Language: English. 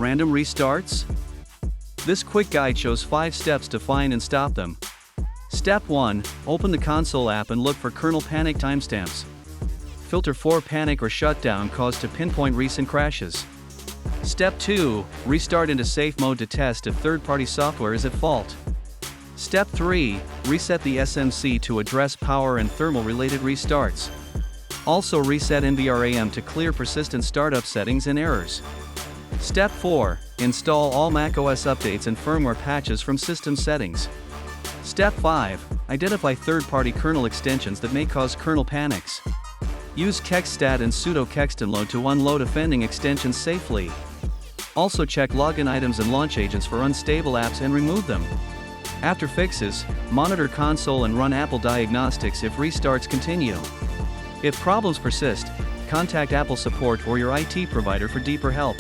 Random restarts? This quick guide shows 5 steps to find and stop them. Step 1. Open the console app and look for kernel panic timestamps. Filter for panic or shutdown caused to pinpoint recent crashes. Step 2. Restart into safe mode to test if third-party software is at fault. Step 3. Reset the SMC to address power and thermal-related restarts. Also reset NVRAM to clear persistent startup settings and errors. Step 4. Install all macOS updates and firmware patches from system settings. Step 5. Identify third-party kernel extensions that may cause kernel panics. Use kexstat and sudo kextinload to unload offending extensions safely. Also check login items and launch agents for unstable apps and remove them. After fixes, monitor console and run Apple diagnostics if restarts continue. If problems persist, contact Apple support or your IT provider for deeper help.